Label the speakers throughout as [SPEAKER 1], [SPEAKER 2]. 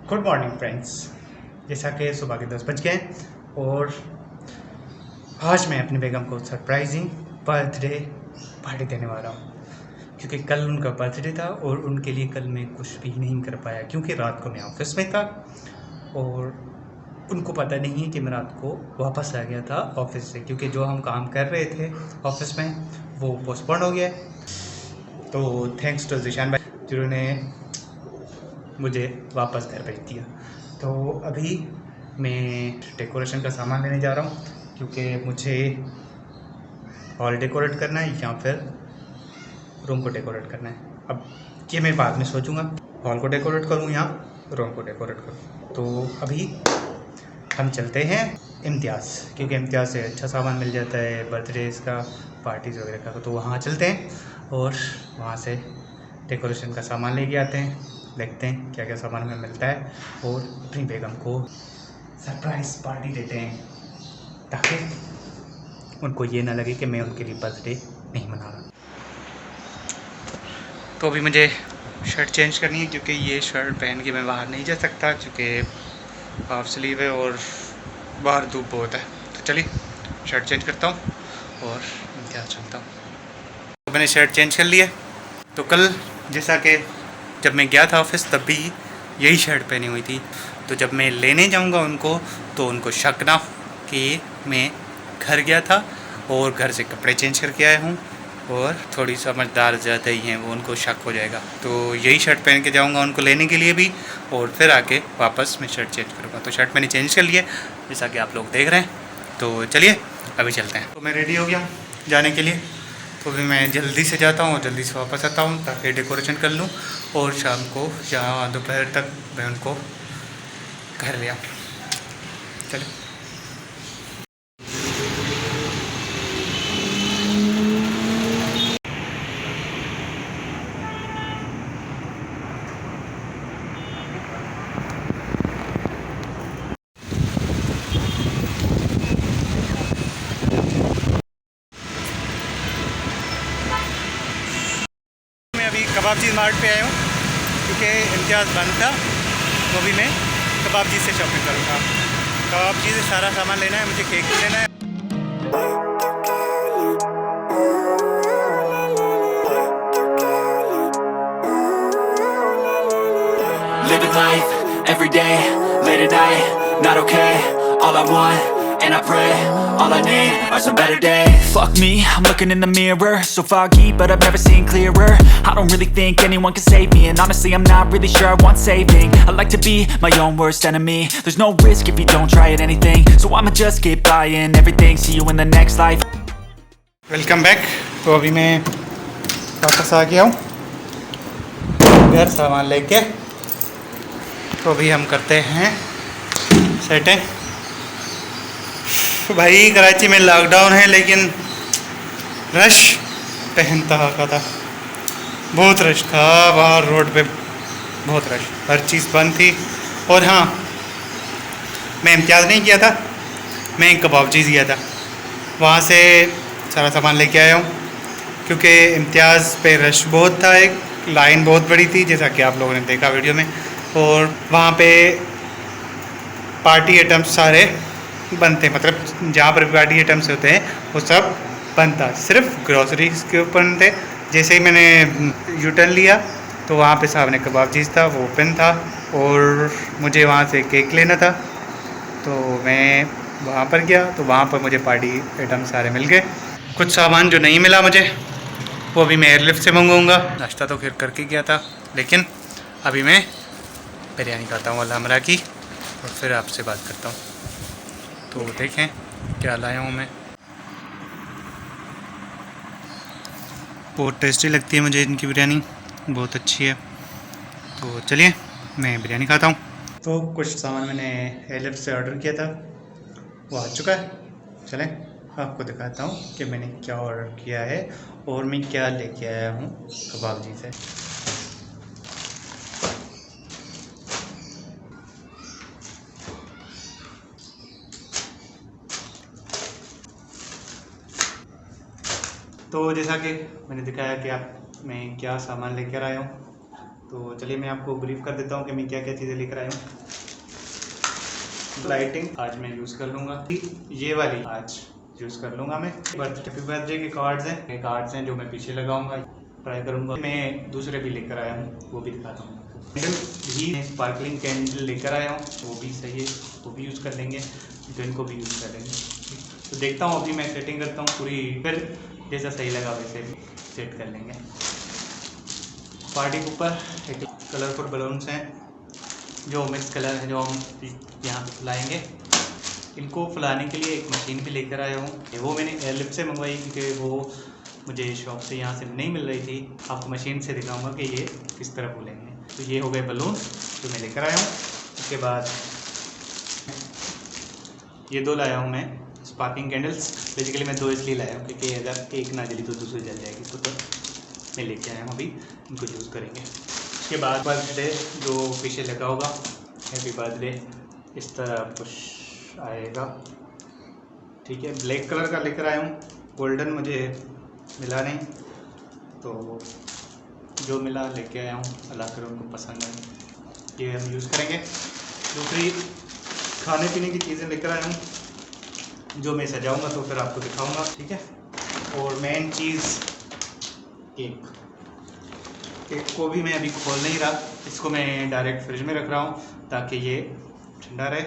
[SPEAKER 1] Good morning friends. जैसा कि सुबह के 10 बज गए और आज मैं अपनी बेगम को सरप्राइजिंग बर्थडे पार्टी देने वाला हूँ, क्योंकि कल उनका बर्थडे था और उनके लिए कल मैं कुछ भी नहीं कर पाया क्योंकि रात को मैं ऑफिस में था और उनको पता नहीं है कि मैं रात को वापस आ गया था ऑफिस से, क्योंकि जो हम काम कर रहे थे ऑफिस में वो पोस्टपोन हो गया। तो थैंक्स टू जिशान भाई जिन्होंने मुझे वापस घर भेज दिया। तो अभी मैं डेकोरेशन का सामान लेने जा रहा हूँ, क्योंकि मुझे हॉल डेकोरेट करना है या फिर रूम को डेकोरेट करना है। अब ये मैं बाद में सोचूंगा, हॉल को डेकोरेट करूँ या रूम को डेकोरेट करूँ। तो अभी हम चलते हैं इम्तियाज़, क्योंकि इम्तियाज़ से अच्छा सामान मिल जाता है बर्थडेज़ का, पार्टीज़ वगैरह का। तो वहाँ चलते हैं और वहाँ से डेकोरेशन का सामान लेके आते हैं, देखते हैं क्या क्या सामान हमें मिलता है और अपनी बेगम को सरप्राइज़ पार्टी देते हैं, ताकि उनको ये ना लगे कि मैं उनके लिए बर्थडे नहीं मना रहा। तो अभी मुझे शर्ट चेंज करनी है, क्योंकि ये शर्ट पहन के मैं बाहर नहीं जा सकता, क्योंकि हाफ स्लीव है और बाहर धूप बहुत है। तो चलिए शर्ट चेंज करता हूँ और क्या चलता हूँ। तो मैंने शर्ट चेंज कर लिया। तो कल जैसा कि जब मैं गया था ऑफिस तब भी यही शर्ट पहनी हुई थी, तो जब मैं लेने जाऊंगा उनको तो उनको शक ना कि मैं घर गया था और घर से कपड़े चेंज करके आया हूँ, और थोड़ी समझदार ज़्यादा ही हैं वो, उनको शक हो जाएगा। तो यही शर्ट पहन के जाऊंगा उनको लेने के लिए भी, और फिर आके वापस मैं शर्ट चेंज करूँगा। तो शर्ट मैंने चेंज कर लिया जैसा कि आप लोग देख रहे हैं। तो चलिए अभी चलते हैं। तो मैं रेडी हो गया जाने के लिए, तो भी मैं जल्दी से जाता हूँ, जल्दी से वापस आता हूँ ताकि डेकोरेशन कर लूँ और शाम को या दोपहर तक मैं उनको घर ले आऊँ। चलो मैं अभी कबाबजी मार्ट पे आया हूँ, क्योंकि इम्तियाज़ बंद था, तो अभी मैं कबाबजी से शॉपिंग करूँगा। कबाबजी से सारा सामान लेना है, मुझे केक भी लेना है।
[SPEAKER 2] Living life, every day, late at night, not okay. All I want, and I pray, all I need are some better days. Fuck me, I'm looking in the mirror, so foggy, but I've never seen clearer. I don't really think anyone can save me, and honestly I'm not really sure I want saving. I like to be my own worst enemy. There's no risk if you don't try at anything, so I'ma just keep buying everything. See you in the next life.
[SPEAKER 1] Welcome back. तो अभी मैं वापस आ गया हूँ घर सामान लेके। तो अभी हम करते हैं सेटिंग। भाई कराची में लॉकडाउन है, लेकिन रश पहनता का था, बहुत रश था बाहर रोड पे, बहुत रश, हर चीज़ बंद थी। और हाँ, मैं इम्तियाज़ नहीं किया था, मैं कबाबजी गया था, वहाँ से सारा सामान लेके आया हूँ, क्योंकि इम्तियाज़ पे रश बहुत था, एक लाइन बहुत बड़ी थी जैसा कि आप लोगों ने देखा वीडियो में, और वहाँ पे पार्टी आइटम्स सारे बंद थे, मतलब जहाँ पर पार्टी आइटम्स होते हैं वो सब बंद था, सिर्फ ग्रॉसरीज के ओपन थे। जैसे ही मैंने यू टर्न लिया तो वहाँ पे सामने कबाबजी था, वो ओपन था, और मुझे वहाँ से केक लेना था, तो मैं वहाँ पर गया, तो वहाँ पर मुझे पार्टी आइटम सारे मिल गए। कुछ सामान जो नहीं मिला मुझे वो अभी मैं एयरलिफ्ट से मंगवाऊँगा। नाश्ता तो फिर करके गया था, लेकिन अभी मैं बिरयानी खाता हूँ अल्हम्रा की, और फिर आपसे बात करता हूँ। तो देखें क्या लाया हूँ मैं। बहुत टेस्टी लगती है मुझे इनकी बिरयानी, बहुत अच्छी है। तो चलिए मैं बिरयानी खाता हूँ। तो कुछ सामान मैंने एयरलिफ्ट से ऑर्डर किया था, वो आ चुका है। चलें आपको दिखाता हूँ कि मैंने क्या ऑर्डर किया है और मैं क्या लेके आया हूँ कबाबजी से। तो जैसा कि मैंने दिखाया कि आप मैं क्या सामान लेकर आया हूँ, तो चलिए मैं आपको ब्रीफ कर देता हूँ कि मैं क्या क्या चीज़ें लेकर आया हूँ। लाइटिंग आज मैं यूज़ कर लूँगा, ये वाली आज यूज़ कर लूँगा मैं। हैप्पी बर्थडे के कार्ड्स हैं जो मैं पीछे लगाऊंगा, ट्राई करूँगा। मैं दूसरे भी लेकर आया हूँ, वो भी दिखाता हूँ। कैंडल भी स्पार्कलिंग कैंडल लेकर आया हूँ, वो भी सही है, वो भी यूज़ कर लेंगे, तो इनको भी यूज़ कर लेंगे। तो देखता हूँ, अभी मैं सेटिंग करता हूँ पूरी, फिर जैसा सही लगा वैसे भी सेट कर लेंगे। पार्टी के ऊपर एक कलरफुल बलून्स हैं जो मिक्स कलर है, जो हम यहाँ पे फुलाएँगे। इनको फुलाने के लिए एक मशीन भी लेकर आया हूँ, वो मैंने एयरलिफ्ट से मंगवाई क्योंकि वो मुझे शॉप से यहाँ से नहीं मिल रही थी। आपको मशीन से दिखाऊंगा कि ये किस तरह फूलेंगे। तो ये हो गए बलून जो मैं लेकर आया हूँ। उसके बाद ये 2 लाया हूँ मैं स्पार्किंग कैंडल्स। बेसिकली मैं 2 इसलिए लाया हूँ क्योंकि अगर एक ना जली तो दूसरी जल जाएगी, तो मैं लेके आया हूँ, अभी इनको यूज़ करेंगे। उसके बाद बर्थडे जो पीछे लगा होगा, हैप्पी बर्थडे, इस तरह कुछ आएगा, ठीक है। ब्लैक कलर का लेकर आया हूँ, गोल्डन मुझे मिला नहीं, तो जो मिला लेके आया हूँ, अल्लाह करे उनको पसंद है, ये हम यूज़ करेंगे। दूसरी खाने पीने की चीज़ें लेकर आया हूँ जो मैं सजाऊंगा तो फिर आपको दिखाऊंगा, ठीक है। और मेन चीज़ केक को भी मैं अभी खोल नहीं रहा, इसको मैं डायरेक्ट फ्रिज में रख रहा हूँ ताकि ये ठंडा रहे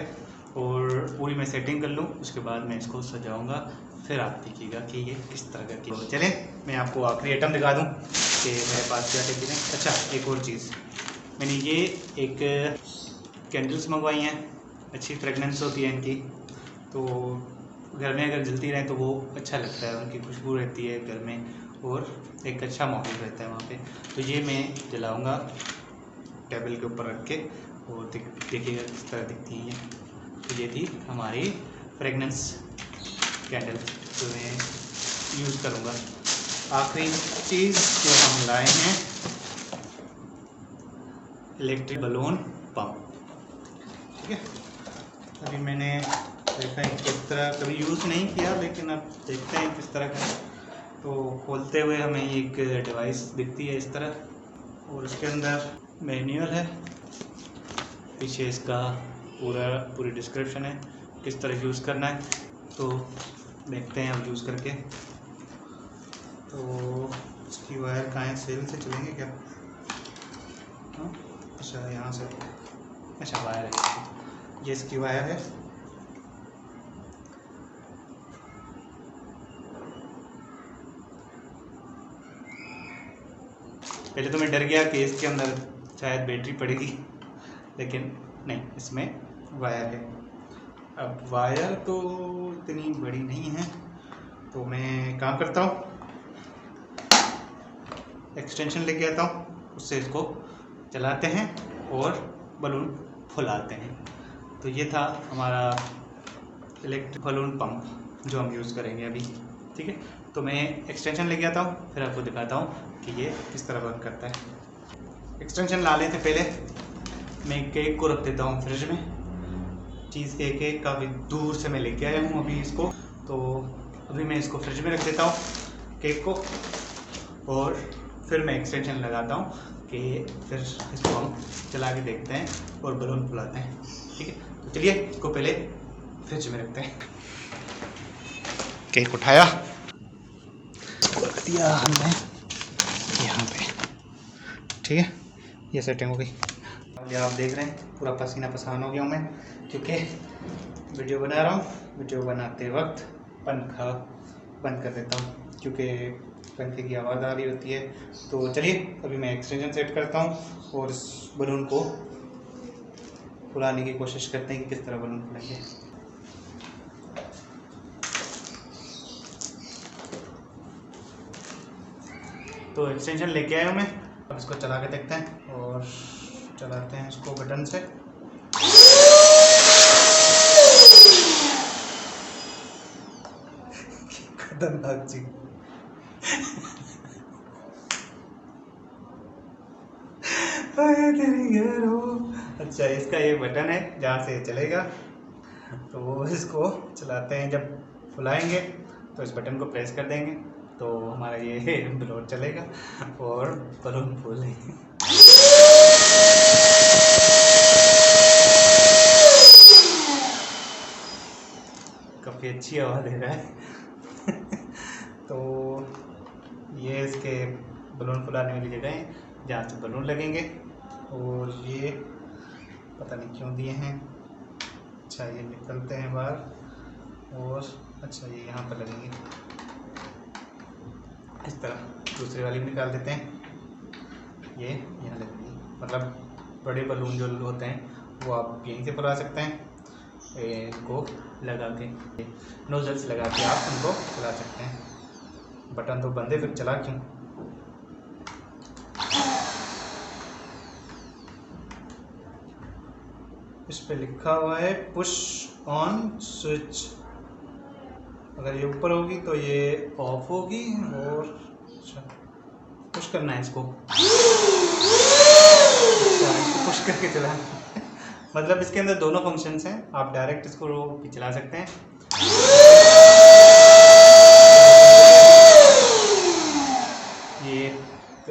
[SPEAKER 1] और पूरी मैं सेटिंग कर लूँ। उसके बाद मैं इसको सजाऊंगा, फिर आप देखिएगा कि ये किस तरह का केक। तो चलें मैं आपको आखिरी आइटम दिखा दूँ कि मेरे पास क्या चीज़ें। अच्छा, एक और चीज़, मैंने ये एक कैंडल्स मंगवाई हैं, अच्छी फ्रेगनेंस होती है इनकी, तो घर में अगर जलती रहें तो वो अच्छा लगता है, उनकी खुशबू रहती है घर में और एक अच्छा माहौल रहता है वहाँ पे। तो ये मैं जलाऊँगा टेबल के ऊपर रख के, और देखिएगा किस तरह दिखती हैं ये। तो ये थी हमारी फ्रेगनेंस कैंडल जो मैं यूज़ करूँगा। आखिरी चीज़ जो हम लाए हैं, इलेक्ट्रिक बलून पंप, ठीक है। अभी मैंने देखा है किस तरह, कभी यूज़ नहीं किया लेकिन अब देखते हैं किस तरह का। तो खोलते हुए हमें एक डिवाइस दिखती है इस तरह, और इसके अंदर मैनुअल है, पीछे इसका पूरी डिस्क्रिप्शन है किस तरह यूज़ करना है। तो देखते हैं अब यूज़ करके। तो इसकी वायर कहाँ है, सेल से चलेंगे क्या? हाँ, अच्छा यहाँ से, अच्छा वायर है, ये इसकी वायर है। पहले तो मैं डर गया कि इसके अंदर शायद बैटरी पड़ेगी, लेकिन नहीं, इसमें वायर है। अब वायर तो इतनी बड़ी नहीं है, तो मैं काम करता हूँ, एक्सटेंशन लेके आता हूँ, उससे इसको चलाते हैं और बलून फुलाते हैं। तो ये था हमारा इलेक्ट्रिक बलून पंप जो हम यूज़ करेंगे अभी, ठीक है। तो मैं एक्सटेंशन लेके आता हूँ, फिर आपको दिखाता हूँ कि ये किस तरह वर्क करता है। एक्सटेंशन लाने से पहले मैं केक को रख देता हूँ फ्रिज में। चीज़ केक काफ़ी दूर से मैं लेके आया हूँ अभी इसको, तो अभी मैं इसको फ्रिज में रख देता हूँ केक को, और फिर मैं एक्सटेंशन लगाता हूँ कि फिर इसको हम चला के देखते हैं और बलून फुलाते हैं, ठीक है। तो चलिए इसको पहले फ्रिज में रखते हैं। केक उठाया, रख दिया हमने यहाँ पे, ठीक है। ये सेटिंग हो गई। ये आप देख रहे हैं पूरा पसीना पसीना हो गया हूँ मैं, क्योंकि वीडियो बना रहा हूँ। वीडियो बनाते वक्त पंखा बंद कर देता हूँ क्योंकि पंखे की आवाज़ आ रही होती है। तो चलिए अभी मैं एक्सटेंशन सेट करता हूँ और इस बलून को फुलाने की कोशिश करते हैं कि किस तरह बलून फुलाएंगे। तो एक्सटेंशन लेके आया हूँ मैं, अब इसको चला के देखते हैं, और चलाते हैं इसको बटन से। खतरनाक चीज। अच्छा, इसका ये बटन है जहाँ से चलेगा, तो इसको चलाते हैं। जब फुलाएंगे तो इस बटन को प्रेस कर देंगे तो हमारा ये बलून चलेगा और बलून फूलेंगे। काफ़ी अच्छी हवा दे रहा है। तो ये इसके बलून फुलाने वाली जगह है जहाँ से बलून लगेंगे, और ये पता नहीं क्यों दिए हैं। अच्छा ये निकलते हैं बाहर, और अच्छा ये यहाँ पर लगेंगे इस तरह। दूसरी वाली भी निकाल देते हैं, ये यहाँ लगेंगी। मतलब बड़े बलून जो होते हैं वो आप यहीं से फुला सकते हैं, इनको लगा के नोजल्स लगा के आप उनको चला सकते हैं। बटन तो बंद है, फिर चला क्यों। इस पे लिखा हुआ है पुश ऑन स्विच। अगर ये ऊपर होगी तो ये ऑफ होगी, और अच्छा पुश करना है इसको। इसको पुश करके चलाना मतलब इसके अंदर दोनों फंक्शंस हैं। आप डायरेक्ट इसको भी चला सकते हैं, ये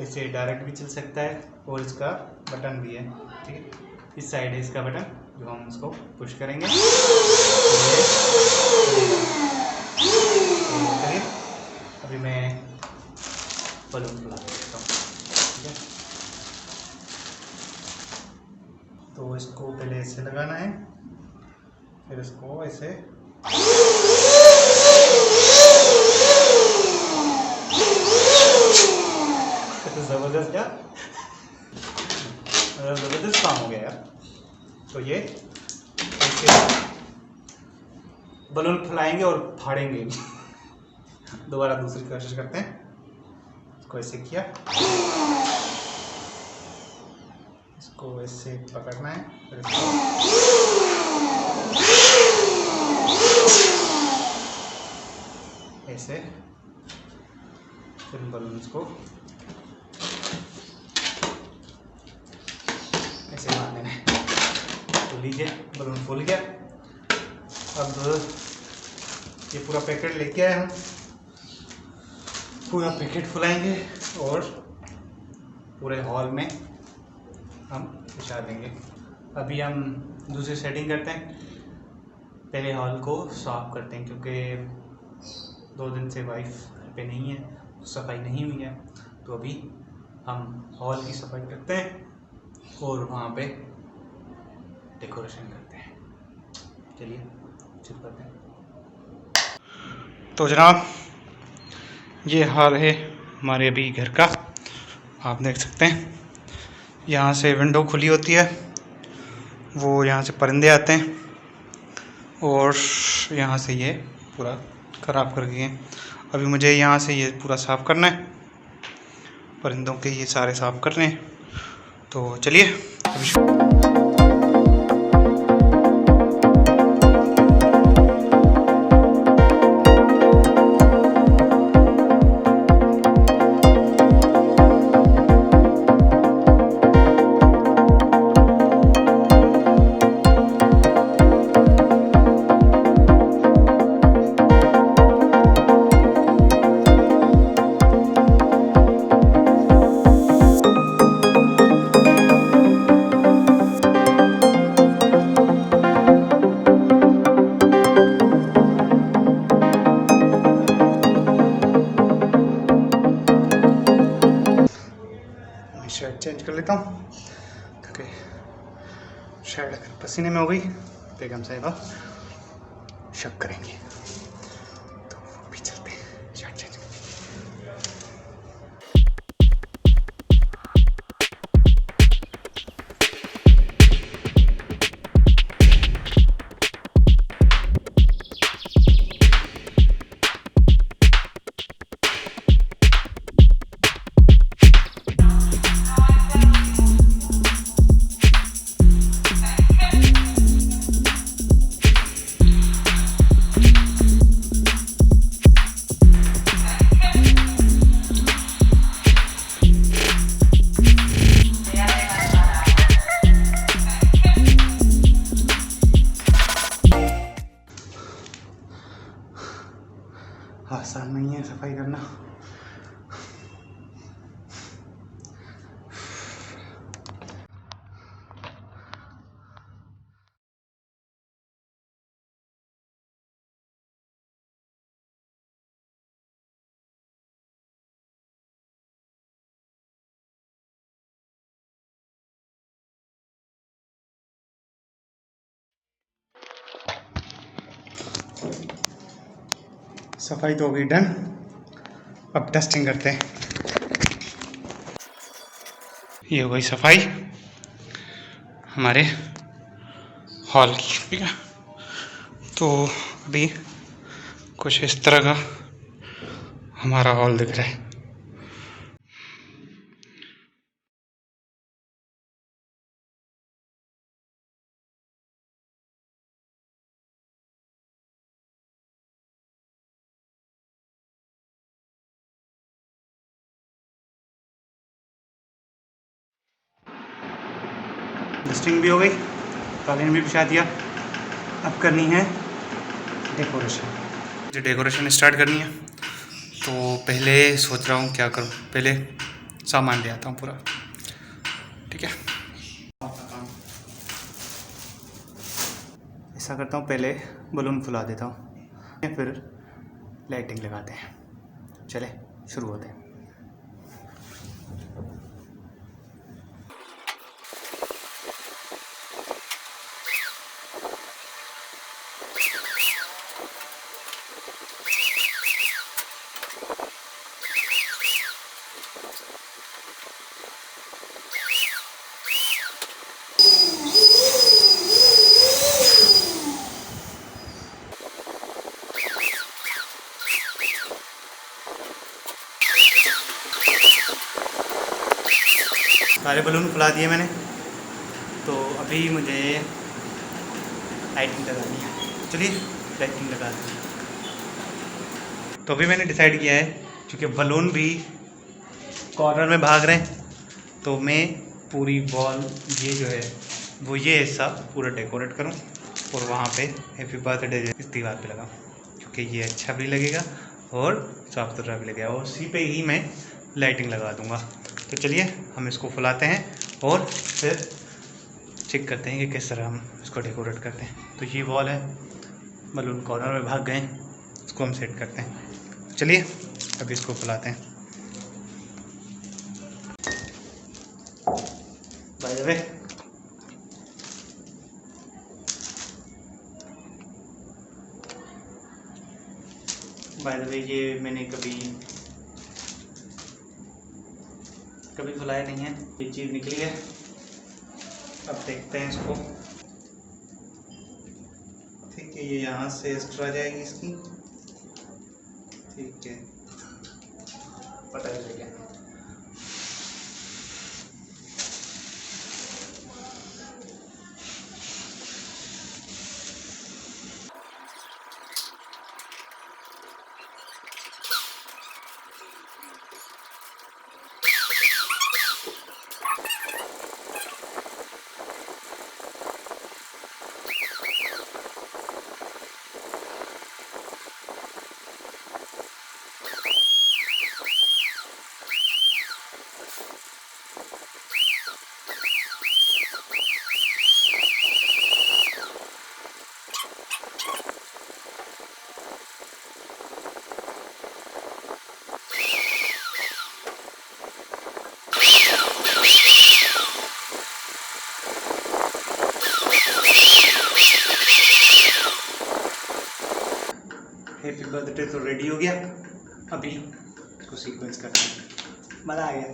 [SPEAKER 1] ऐसे डायरेक्ट भी चल सकता है, और इसका बटन भी है। ठीक है, इस साइड है इसका बटन जो हम इसको पुश करेंगे। चलिए अभी मैं बलून फुला देता हूँ। ठीक है, तो इसको पहले ऐसे लगाना है, फिर इसको ऐसे ज़बरदस्त क्या ज़बरदस्त काम हो गया यार। तो ये ऐसे बलून फुलाएंगे और फाड़ेंगे। दोबारा दूसरी कोशिश करते हैं। इसको ऐसे किया, इसको ऐसे पकड़ना है, फिर इसको ऐसे, फिर बलून्स को ऐसे मारने में। तो लीजिए बलून फूल गया। अब ये पूरा पैकेट लेके आए हम, पूरा पैकेट फुलाएंगे और पूरे हॉल में हम बिछा देंगे। अभी हम दूसरी सेटिंग करते हैं। पहले हॉल को साफ करते हैं, क्योंकि 2 दिन से वाइफ घर पे नहीं है, सफाई नहीं हुई है। तो अभी हम हॉल की सफाई करते हैं और वहाँ पे डेकोरेशन करते हैं। चलिए शुरू करते हैं। तो जनाब ये हाल है हमारे अभी घर का। आप देख सकते हैं यहाँ से विंडो खुली होती है, वो यहाँ से परिंदे आते हैं और यहाँ से ये पूरा ख़राब कर गए हैं। अभी मुझे यहाँ से ये पूरा साफ़ करना है, परिंदों के ये सारे साफ़ करने हैं। तो चलिए अभी शर्ट चेंज कर लेता हूँ, क्योंकि शर्ट अगर पसीने में हो गई बेगम साहिबा शक करेंगी। तो अभी चलते हैं शर्ट चेंज करते हैं। सफाई तो हो गई डन, अब डस्टिंग करते हैं। ये हो गई सफाई हमारे हॉल की, ठीक है। तो अभी कुछ इस तरह का हमारा हॉल दिख रहा है। डस्टिंग भी हो गई, कालीन भी बिछा दिया। अब करनी है डेकोरेशन। जो डेकोरेशन स्टार्ट करनी है, तो पहले सोच रहा हूँ क्या करूँ। पहले सामान ले आता हूँ पूरा, ठीक है। ऐसा करता हूँ, पहले बलून फुला देता हूँ, फिर लाइटिंग लगाते हैं। चले शुरू होते हैं। सारे बलून फुला दिए मैंने, तो अभी मुझे लाइटिंग लगानी है। चलिए लाइटिंग लगा दें। तो अभी मैंने डिसाइड किया है, क्योंकि बलून भी कॉर्नर में भाग रहे हैं, तो मैं पूरी वॉल ये जो है वो ये हिस्सा पूरा डेकोरेट करूं और वहाँ पे हैप्पी बर्थडे इस दीवार पे लगाऊं, क्योंकि ये अच्छा भी लगेगा और साफ सुथरा भी लगेगा, और उसी पे ही मैं लाइटिंग लगा दूंगा। तो चलिए हम इसको फुलाते हैं और फिर चेक करते हैं कि किस तरह हम इसको डेकोरेट करते हैं। तो ये वॉल है, बलून कॉर्नर में भाग गए, इसको हम सेट करते हैं। चलिए अभी इसको फुलाते हैं। बाय द वे ये मैंने कभी फुलाया नहीं है, ये चीज़ निकली है। अब देखते हैं इसको। ठीक है, ये यहाँ से एक्स्ट्रा जाएगी इसकी, ठीक है, पता चल गया। हैप्पी बर्थडे तो रेडी हो गया, अभी इसको सीक्वेंस करते हैं। मज़ा आ गया।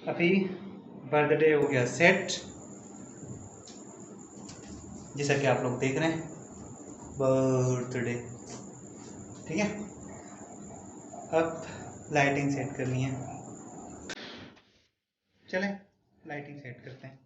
[SPEAKER 1] अभी बर्थडे हो गया सेट, जैसा कि आप लोग देख रहे हैं, बर्थडे, ठीक है। अब लाइटिंग सेट करनी है, चलें लाइटिंग सेट करते हैं।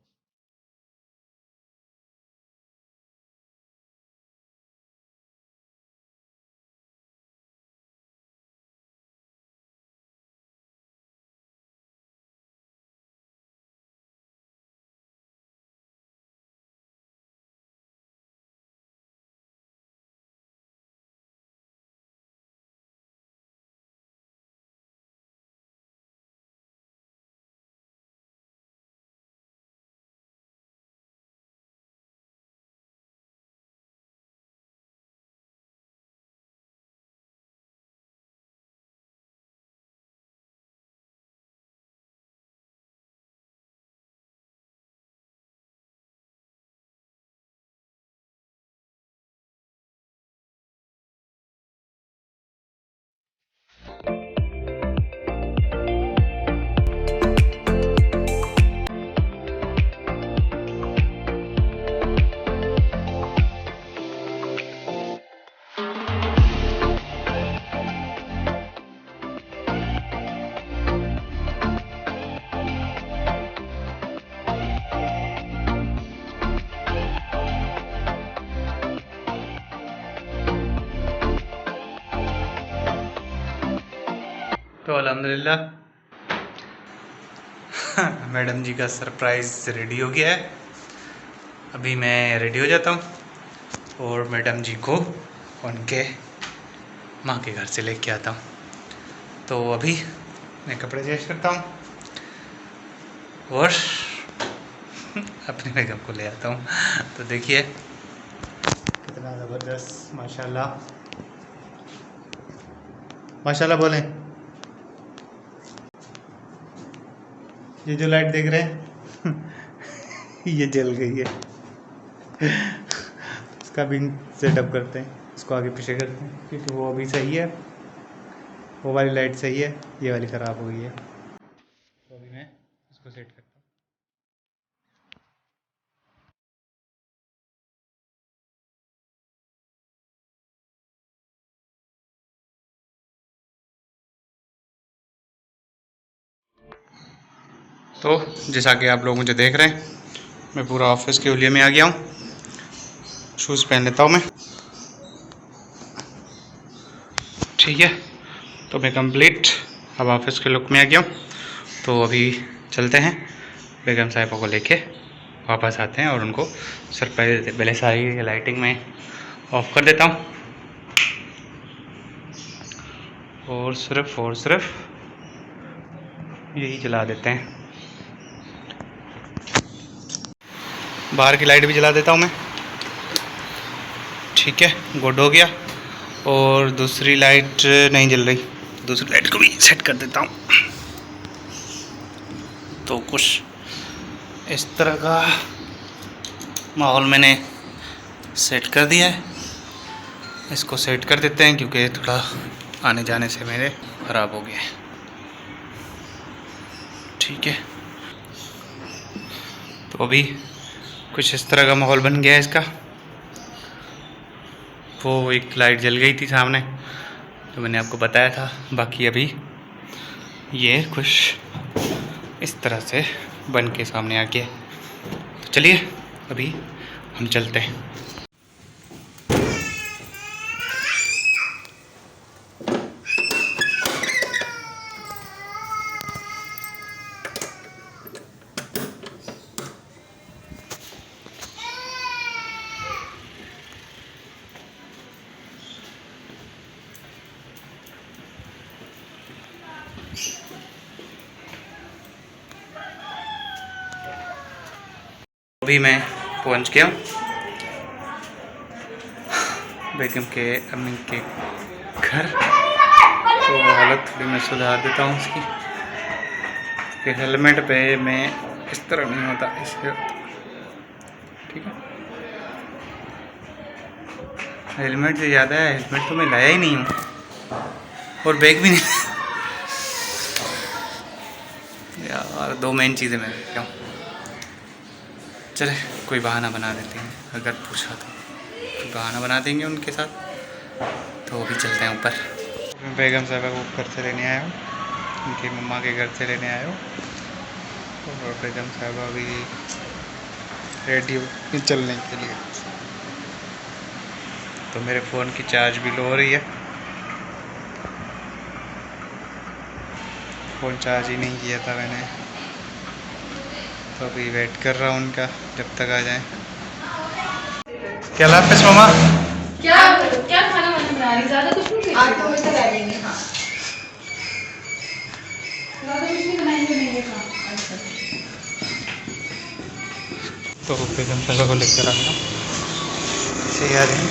[SPEAKER 1] तो अल्हम्दुलिल्लाह मैडम जी का सरप्राइज़ रेडी हो गया है। अभी मैं रेडी हो जाता हूँ और मैडम जी को उनके माँ के घर से लेके आता हूँ। तो अभी मैं कपड़े चेंज करता हूँ और अपनी बेगम को ले आता हूँ। तो देखिए कितना ज़बरदस्त, माशाल्लाह माशाल्लाह बोलें। ये जो लाइट देख रहे हैं ये जल गई है। इसका भी सेटअप करते हैं, इसको आगे पीछे करते हैं क्योंकि वो अभी सही है, वो वाली लाइट सही है, ये वाली ख़राब हो गई है। तो अभी मैं इसको सेट करता हूँ। तो जैसा कि आप लोग मुझे देख रहे हैं, मैं पूरा ऑफिस के हुलिये में आ गया हूँ। शूज़ पहन लेता हूँ मैं, ठीक है। तो मैं कंप्लीट अब ऑफिस के लुक में आ गया हूँ। तो अभी चलते हैं, बेगम साहिबा को लेके वापस आते हैं और उनको सरप्राइज देते हैं। पहले सारी लाइटिंग में ऑफ कर देता हूँ और सिर्फ यही जला देते हैं। बाहर की लाइट भी जला देता हूँ मैं, ठीक है, गुड हो गया। और दूसरी लाइट नहीं जल रही, दूसरी लाइट को भी सेट कर देता हूँ। तो कुछ इस तरह का माहौल मैंने सेट कर दिया है। इसको सेट कर देते हैं क्योंकि थोड़ा आने जाने से मेरे ख़राब हो गया है, ठीक है। तो अभी कुछ इस तरह का माहौल बन गया है इसका। वो एक लाइट जल गई थी सामने, तो मैंने आपको बताया था। बाकी अभी ये कुछ इस तरह से बन के सामने आ गया। तो चलिए अभी हम चलते हैं। अभी मैं पहुंच गया बेगम के अम्मी के घर। तो हालत थोड़ी मैं सुधार देता हूँ उसकी, कि हेलमेट पे मैं इस तरह नहीं होता इससे, ठीक है। हेलमेट से ज़्यादा है, हेलमेट तो मैं लाया ही नहीं हूँ और बैग भी नहीं यार, दो मेन चीज़ें मैं लेके आऊँ। चले कोई बहाना बना देते हैं, अगर पूछा तो कोई बहाना बना देंगे उनके साथ। तो अभी चलते हैं ऊपर। मैं बेगम साहबा को घर से लेने आया हूँ, उनकी मम्मा के घर से लेने आया हूँ। और बेगम साहबा अभी रेडी हो चलने के लिए। तो मेरे फ़ोन की चार्ज भी लो हो रही है, फ़ोन चार्ज ही नहीं किया था मैंने। तो अभी वेट कर रहा हूँ उनका, जब तक आ जाए। क्या हाफिज़ मामा,
[SPEAKER 3] क्या क्या खाना वाना बना रही? ज़्यादा कुछ नहीं, आज तो वैसे रह लेंगे। हाँ, ज़्यादा कुछ नहीं बनाएंगे, नहीं खा।
[SPEAKER 1] तो बेगम साहबा को लेकर आ गया, सही आ रही है।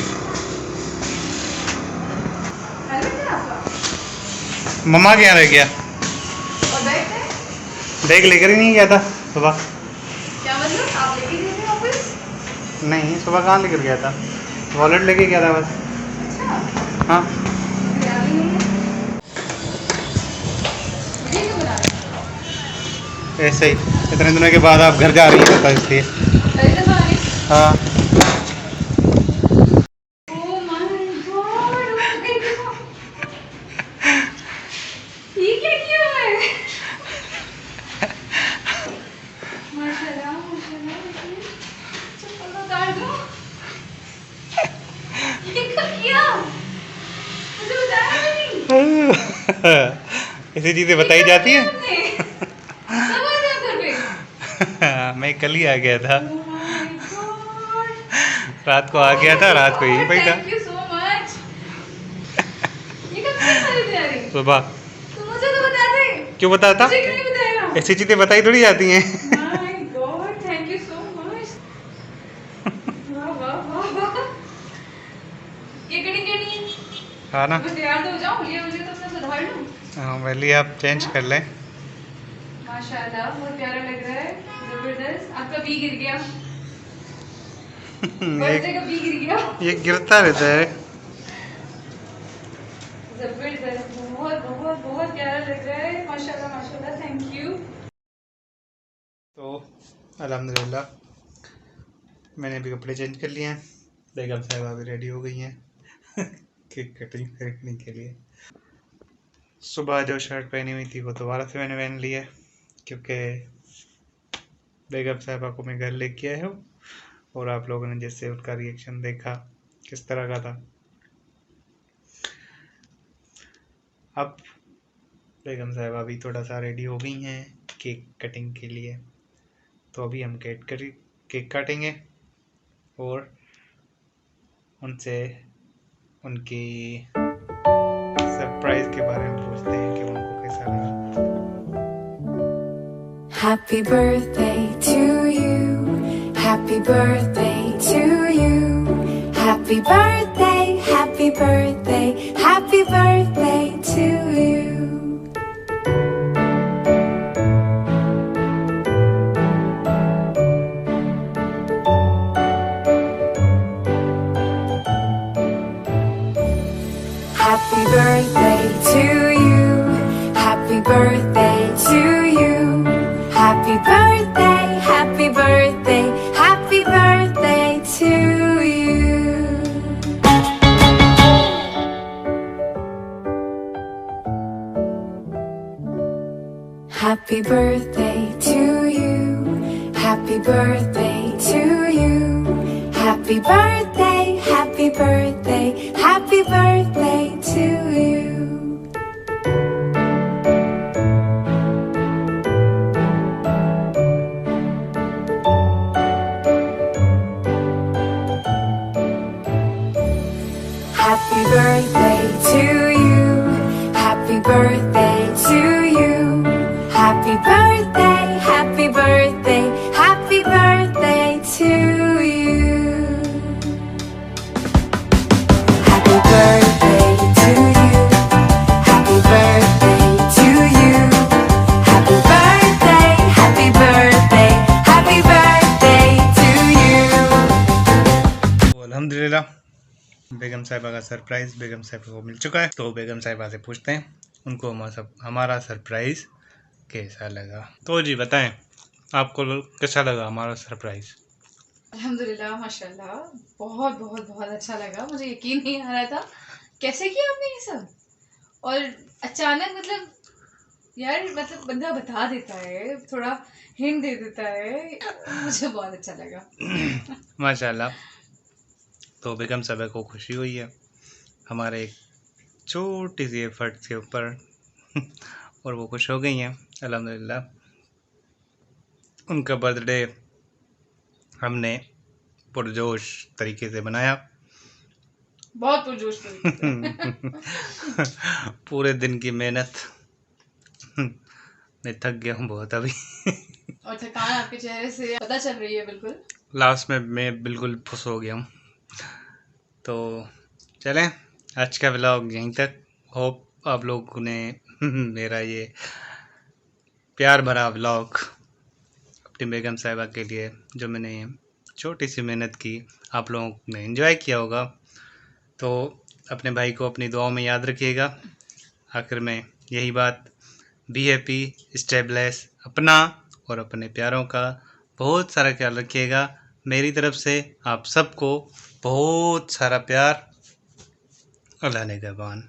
[SPEAKER 1] मम्मा क्या रह गया?
[SPEAKER 3] और
[SPEAKER 1] बैग लेकर ही नहीं गया था सुबह।
[SPEAKER 3] क्या मतलब? आप लेके गए थे ऑफिस?
[SPEAKER 1] नहीं, सुबह कहाँ लेकर गया था, वॉलेट लेके गया था बस।
[SPEAKER 3] अच्छा
[SPEAKER 1] हाँ, ऐसे ही इतने दिनों के बाद आप घर जा रही है, इसलिए। हाँ, ऐसी चीजें बताई जाती हैं।
[SPEAKER 3] कब आए आप घर पे?
[SPEAKER 1] मैं कल ही आ गया था,
[SPEAKER 3] Oh my God!
[SPEAKER 1] रात को आ गया था, रात को यहीं पे था।
[SPEAKER 3] Thank you so much. ये कब की सारी तैयारी?
[SPEAKER 1] सुबह।
[SPEAKER 3] तुम मुझे तो बता दे।
[SPEAKER 1] क्यों बताता?
[SPEAKER 3] मुझे क्यों नहीं बताया?
[SPEAKER 1] ऐसी चीजें बताई थोड़ी जाती हैं।
[SPEAKER 3] My God, thank you so much. वाह वाह वाह वाह। ये कटिंग करनी है?
[SPEAKER 1] हाँ ना।
[SPEAKER 3] मैं तैयार तो हो जाऊँ, ये मुझे तो अपना सुधार लूँ।
[SPEAKER 1] हाँ पहले आप चेंज कर लें।
[SPEAKER 3] माशाल्लाह, बहुत प्यारा लग रहा है, जबरदस्त। आपका बी गिर गया, बर्थडे का बी गिर गया।
[SPEAKER 1] ये गिरता रहता है।
[SPEAKER 3] जबरदस्त, बहुत बहुत बहुत प्यारा लग रहा है, माशाल्लाह माशाल्लाह, थैंक यू।
[SPEAKER 1] तो अल्हम्दुलिल्लाह मैंने भी कपड़े चेंज कर लिए हैं, बेगम साहिबा भी रेडी हो गई हैं केक कटिंग करने के लिए। सुबह जो शर्ट पहनी हुई थी वो दोबारा से मैंने पहन ली है, क्योंकि बेगम साहिबा को मैं घर लेके आया हूँ और आप लोगों ने जैसे उनका रिएक्शन देखा किस तरह का था। अब बेगम साहिबा भी थोड़ा सा रेडी हो गई हैं केक कटिंग के लिए, तो अभी हम केक काटेंगे और उनसे उनकी सरप्राइज के बारे में पूछते हैं कि उनको कैसा लगा।
[SPEAKER 4] Happy birthday to you. Happy birthday to you. Happy birthday, happy birthday, happy birthday to you. Happy birthday to you. Happy birthday to you. Happy birthday, happy birthday, happy birthday to you. Happy birthday to you. Happy birthday to you. Happy birthday, happy birthday, happy birthday to you. Happy birthday to you. Happy birthday to you. Happy birthday, happy birthday, happy birthday to you. Happy birthday to you. Happy birthday to you. Happy birthday, happy birthday, happy birthday to you.
[SPEAKER 1] तो अल्हम्दुलिल्लाह बेगम साहिबा का surprise बेगम साहिबा को मिल चुका है, तो बेगम साहिबा से पूछते हैं उनको हमारा सरप्राइज कैसा लगा। तो जी बताएं आपको कैसा लगा हमारा सरप्राइज।
[SPEAKER 3] अल्हम्दुलिल्लाह माशाल्लाह, बहुत बहुत बहुत अच्छा लगा। मुझे यकीन नहीं आ रहा था कैसे किया आपने ये सब, और अचानक मतलब यार, मतलब बंदा बता देता है, थोड़ा हिंट दे देता है, मुझे बहुत अच्छा लगा।
[SPEAKER 1] माशाल्लाह। तो बेगम साहिबा को खुशी हुई है हमारे एक छोटी सी एफर्ट के ऊपर और वो खुश हो गई हैं अल्हम्दुलिल्लाह। उनका बर्थडे हमने पुरजोश तरीके से बनाया,
[SPEAKER 3] बहुत पुरजोश तरीके से।
[SPEAKER 1] पूरे दिन की मेहनत मैं थक गया हूँ बहुत अभी
[SPEAKER 3] और थकान आपके चेहरे से पता चल रही है बिल्कुल।
[SPEAKER 1] लास्ट में मैं बिल्कुल फुस हो गया हूँ। तो चलें आज का व्लॉग यहीं तक। होप आप लोगों ने मेरा ये प्यार भरा व्लॉग अपनी बेगम साहिबा के लिए जो मैंने छोटी सी मेहनत की आप लोगों ने एंजॉय किया होगा। तो अपने भाई को अपनी दुआओं में याद रखिएगा। आखिर में यही बात, बी हैप्पी, स्टे ब्लेस, अपना और अपने प्यारों का बहुत सारा ख्याल रखिएगा। मेरी तरफ से आप सबको बहुत सारा प्यार। अल्लाह निगहबान।